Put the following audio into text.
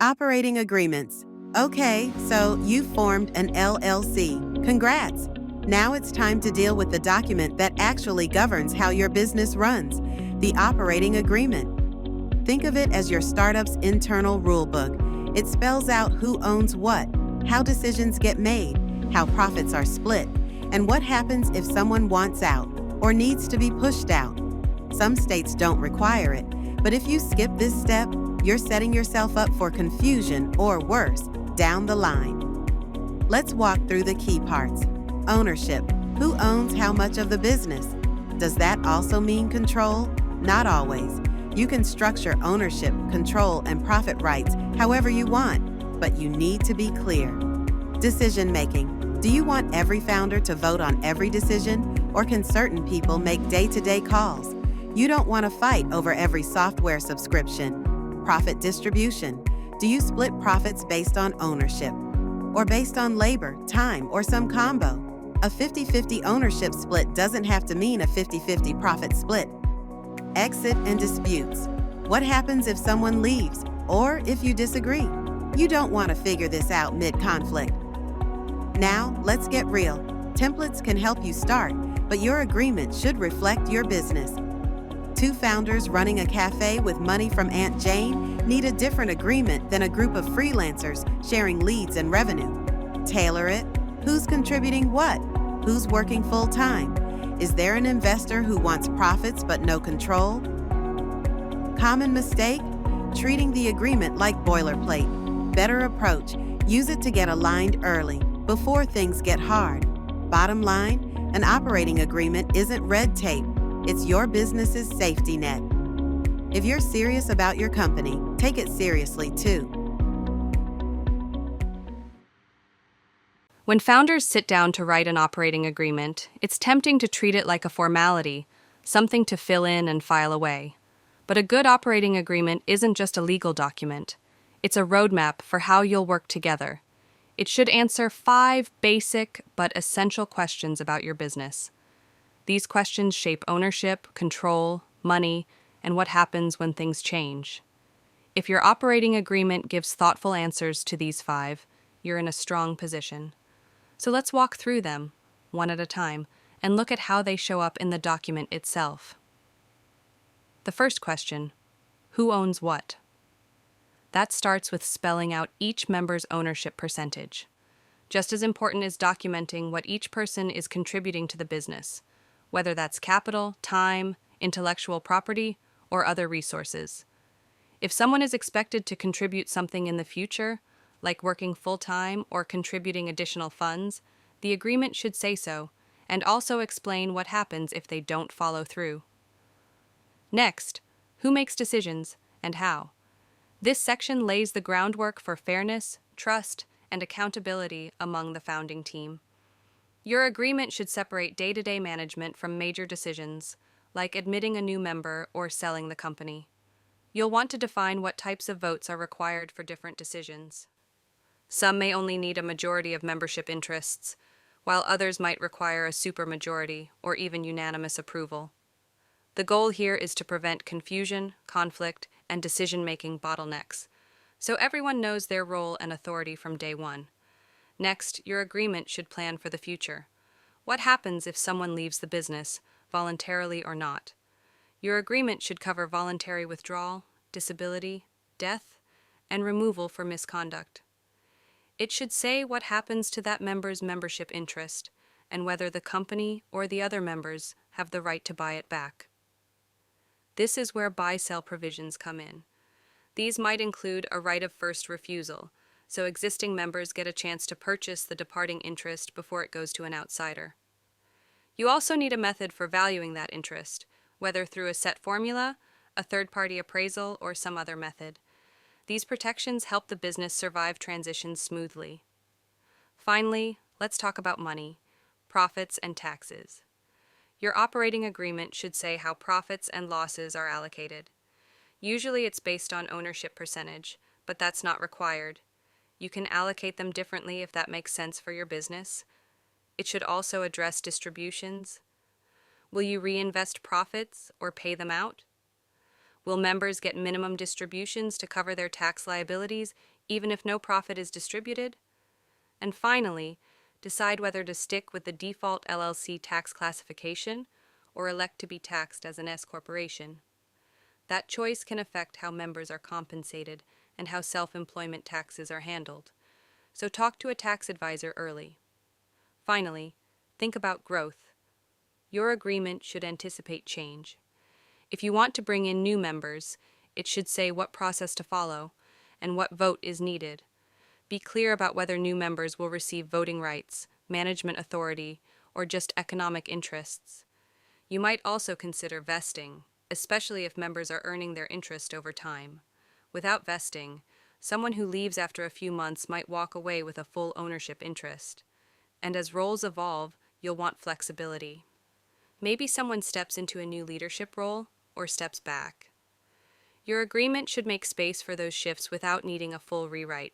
Operating agreements. Okay, so you've formed an LLC. Congrats! Now it's time to deal with the document that actually governs how your business runs, the operating agreement. Think of it as your startup's internal rulebook. It spells out who owns what, how decisions get made, how profits are split, and what happens if someone wants out or needs to be pushed out. Some states don't require it, but if you skip this step, you're setting yourself up for confusion or worse, down the line. Let's walk through the key parts. Ownership. Who owns how much of the business? Does that also mean control? Not always. You can structure ownership, control, and profit rights however you want, but you need to be clear. Decision making. Do you want every founder to vote on every decision, or can certain people make day-to-day calls? You don't want to fight over every software subscription. Profit distribution. Do you split profits based on ownership? Or based on labor, time, or some combo? A 50-50 ownership split doesn't have to mean a 50-50 profit split. Exit and disputes. What happens if someone leaves, or if you disagree? You don't want to figure this out mid-conflict. Now, let's get real. Templates can help you start, but your agreement should reflect your business. Two founders running a cafe with money from Aunt Jane need a different agreement than a group of freelancers sharing leads and revenue. Tailor it. Who's contributing what? Who's working full-time? Is there an investor who wants profits but no control? Common mistake? Treating the agreement like boilerplate. Better approach. Use it to get aligned early, before things get hard. Bottom line, an operating agreement isn't red tape. It's your business's safety net. If you're serious about your company, take it seriously too. When founders sit down to write an operating agreement, it's tempting to treat it like a formality, something to fill in and file away. But a good operating agreement isn't just a legal document. It's a roadmap for how you'll work together. It should answer 5 basic but essential questions about your business. These questions shape ownership, control, money, and what happens when things change. If your operating agreement gives thoughtful answers to these 5, you're in a strong position. So let's walk through them, one at a time, and look at how they show up in the document itself. The first question, who owns what? That starts with spelling out each member's ownership percentage. Just as important is documenting what each person is contributing to the business, whether that's capital, time, intellectual property, or other resources. If someone is expected to contribute something in the future, like working full-time or contributing additional funds, the agreement should say so, and also explain what happens if they don't follow through. Next, who makes decisions and how? This section lays the groundwork for fairness, trust, and accountability among the founding team. Your agreement should separate day-to-day management from major decisions, like admitting a new member or selling the company. You'll want to define what types of votes are required for different decisions. Some may only need a majority of membership interests, while others might require a supermajority or even unanimous approval. The goal here is to prevent confusion, conflict, and decision-making bottlenecks, so everyone knows their role and authority from day one. Next, your agreement should plan for the future. What happens if someone leaves the business, voluntarily or not? Your agreement should cover voluntary withdrawal, disability, death, and removal for misconduct. It should say what happens to that member's membership interest and whether the company or the other members have the right to buy it back. This is where buy-sell provisions come in. These might include a right of first refusal, so existing members get a chance to purchase the departing interest before it goes to an outsider. You also need a method for valuing that interest, whether through a set formula, a third-party appraisal, or some other method. These protections help the business survive transitions smoothly. Finally, let's talk about money, profits, and taxes. Your operating agreement should say how profits and losses are allocated. Usually it's based on ownership percentage, but that's not required. You can allocate them differently if that makes sense for your business. It should also address distributions. Will you reinvest profits or pay them out? Will members get minimum distributions to cover their tax liabilities, even if no profit is distributed. And finally, decide whether to stick with the default LLC tax classification or elect to be taxed as an S corporation. That choice can affect how members are compensated and how self-employment taxes are handled. So talk to a tax advisor early. Finally, think about growth. Your agreement should anticipate change. If you want to bring in new members, it should say what process to follow and what vote is needed. Be clear about whether new members will receive voting rights, management authority, or just economic interests. You might also consider vesting, especially if members are earning their interest over time. Without vesting, someone who leaves after a few months might walk away with a full ownership interest. And as roles evolve, you'll want flexibility. Maybe someone steps into a new leadership role or steps back. Your agreement should make space for those shifts without needing a full rewrite.